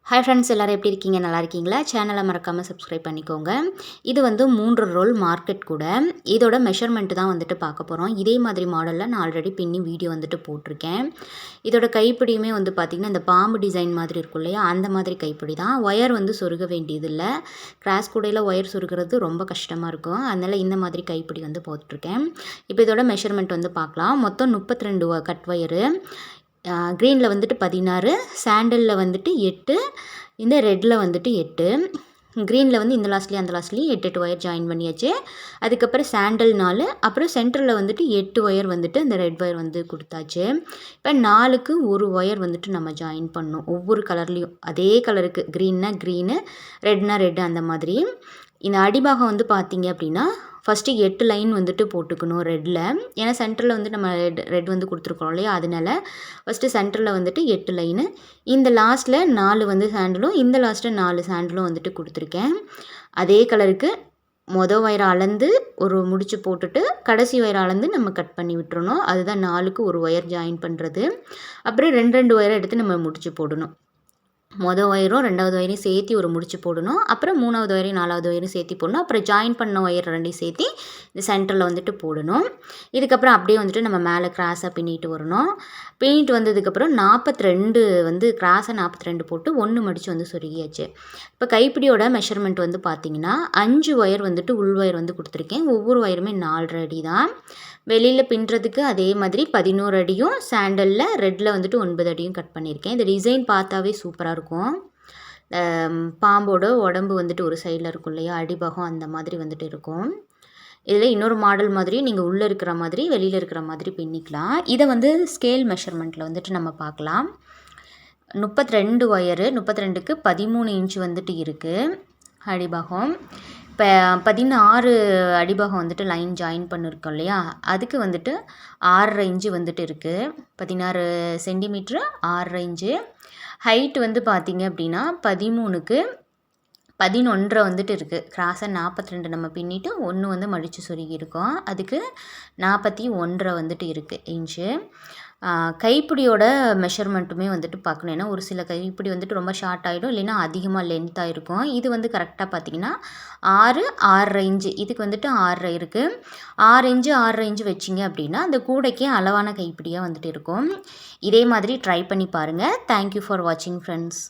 Hi friends, எல்லோரும் எப்படி இருக்கீங்க? நல்லா இருக்கீங்களா? சேனலை மறக்காமல் சப்ஸ்கிரைப் பண்ணிக்கோங்க. இது வந்து 3 ரோல் மார்க்கெட் கூட. இதோட மெஷர்மெண்ட்டு தான் வந்துட்டு பார்க்க போகிறோம். இதே மாதிரி மாடலில் நான் ஆல்ரெடி பின்னி வீடியோ வந்துட்டு போட்டிருக்கேன். இதோட கைப்பிடியுமே வந்து பார்த்திங்கன்னா இந்த பாம்பு டிசைன் மாதிரி இருக்கும் இல்லையா, அந்த மாதிரி கைப்பிடி தான். ஒயர் வந்து சொருக வேண்டியதில்லை. கிராஸ் கூடையில் ஒயர் சொருகிறது ரொம்ப கஷ்டமாக இருக்கும். அதனால் இந்த மாதிரி கைப்பிடி வந்து போட்டிருக்கேன். இப்போ இதோட மெஷர்மெண்ட் வந்து பார்க்கலாம். மொத்தம் 32 கட் ஒயரு. க்ரீனில் வந்துட்டு 16, சாண்டலில் வந்துட்டு 8, இந்த ரெட்டில் வந்துட்டு 8. க்ரீனில் வந்து இந்த லாஸ்ட்லேயும் அந்த லாஸ்ட்லேயும் 8 ஒயர் ஜாயின் பண்ணியாச்சு. அதுக்கப்புறம் சாண்டல் 4, அப்புறம் சென்டரில் வந்துட்டு 8 ஒயர் வந்துட்டு அந்த ரெட் ஒயர் வந்து கொடுத்தாச்சு. இப்போ 4க்கு ஒரு ஒயர் வந்துட்டு நம்ம ஜாயின் பண்ணணும். ஒவ்வொரு கலர்லேயும் அதே கலருக்கு, க்ரீன்னா க்ரீனு, ரெட்னா ரெட்டு, அந்த மாதிரி. இந்த அடிபாகம் வந்து பார்த்திங்க அப்படின்னா ஃபஸ்ட்டு 8 லைன் வந்துட்டு போட்டுக்கணும் ரெட்டில். ஏன்னா சென்டரில் வந்து நம்ம ரெட் வந்து கொடுத்துருக்கோம் இல்லையா, அதனால ஃபஸ்ட்டு சென்டரில் வந்துட்டு 8 லைனு. இந்த லாஸ்ட்டில் 4 வந்து சாண்டலும், இந்த லாஸ்ட்டில் 4 சாண்டலும் வந்துட்டு கொடுத்துருக்கேன். அதே கலருக்கு ஒயரை அளந்து ஒரு முடிச்சு போட்டுட்டு கடைசி ஒயரை அளந்து நம்ம கட் பண்ணி விட்டுறணும். அதுதான் 4க்கு ஒரு ஒயர் ஜாயின் பண்ணுறது. அப்புறம் 2 ஒயரை எடுத்து நம்ம முடிச்சு போடணும். ஒயரும் 2வது ஒயரையும் சேர்த்து ஒரு முடிச்சு போடணும். அப்புறம் 3வது ஒயரையும் 4வது ஒயரையும் சேர்த்து போடணும். அப்புறம் ஜாயின் பண்ண ஒயர் 2ஐயும் சேர்த்து இந்த சென்டரில் வந்துட்டு போடணும். இதுக்கப்புறம் அப்படியே வந்துட்டு நம்ம மேலே கிராஸாக பின்னிட்டு வரணும். பின்னிட்டு வந்ததுக்கப்புறம் 42 வந்து கிராஸாக 42 போட்டு 1 மடித்து வந்து சொருகியாச்சு. இப்போ கைப்பிடியோட மெஷர்மெண்ட் வந்து பார்த்திங்கன்னா 5 ஒயர் வந்துட்டு உள் ஒயர் வந்து கொடுத்துருக்கேன். ஒவ்வொரு ஒயருமே 4 அடி தான். வெளியில் பின்னுறதுக்கு அதே மாதிரி 11 அடியும், சாண்டலில் ரெட்டில் வந்துட்டு 9 அடியும் கட் பண்ணியிருக்கேன். இந்த டிசைன் பார்த்தாவே சூப்பராக இருக்கும். பாம்போட உடம்பு வந்துட்டு ஒரு சைடில் இருக்கும் இல்லையா, அடிபாகம் அந்த மாதிரி வந்துட்டு இருக்கும். இதில் இன்னொரு மாடல் மாதிரி நீங்கள் உள்ளே இருக்கிற மாதிரி வெளியில் இருக்கிற மாதிரி பின்னிக்கலாம். இதை வந்து ஸ்கேல் மெஷர்மெண்ட்டில் வந்துட்டு நம்ம பார்க்கலாம். 32 ஒயரு, 32க்கு 13 இன்ச்சு வந்துட்டு இருக்குது அடிபாகம். இப்போ 16 அடிபாகம் வந்துட்டு லைன் ஜாயின் பண்ணியிருக்கோம் இல்லையா, அதுக்கு வந்துட்டு 6.5 இன்ச்சு வந்துட்டு இருக்குது. 16 சென்டிமீட்ரு 6.5 இன்ச்சு. ஹைட்டு வந்து பார்த்திங்க அப்படின்னா 13க்கு 11 வந்துட்டு இருக்குது. கிராஸாக 42 நம்ம பின்னிட்டு 1 வந்து மடித்து சொருகியிருக்கோம். அதுக்கு 41 வந்துட்டு இருக்குது இன்ச்சு. கைப்பிடியோட மெஷர்மெண்ட்டுமே வந்துட்டு பார்க்கணும். ஏன்னா ஒரு சில கைப்பிடி வந்துட்டு ரொம்ப ஷார்ட் ஆகிடும், இல்லைன்னா அதிகமாக லென்த்தாக இருக்கும். இது வந்து கரெக்டாக பார்த்திங்கன்னா 6, 6.5 இன்ச்சு. இதுக்கு வந்துட்டு 6.5 இருக்குது. 6 இன்ச்சு 6.5 இன்ச்சு வச்சிங்க அப்படின்னா அந்த கூடைக்கே அளவான கைப்பிடியாக வந்துட்டு இருக்கும். இதே மாதிரி ட்ரை பண்ணி பாருங்கள். தேங்க்யூ ஃபார் வாட்சிங் ஃப்ரெண்ட்ஸ்.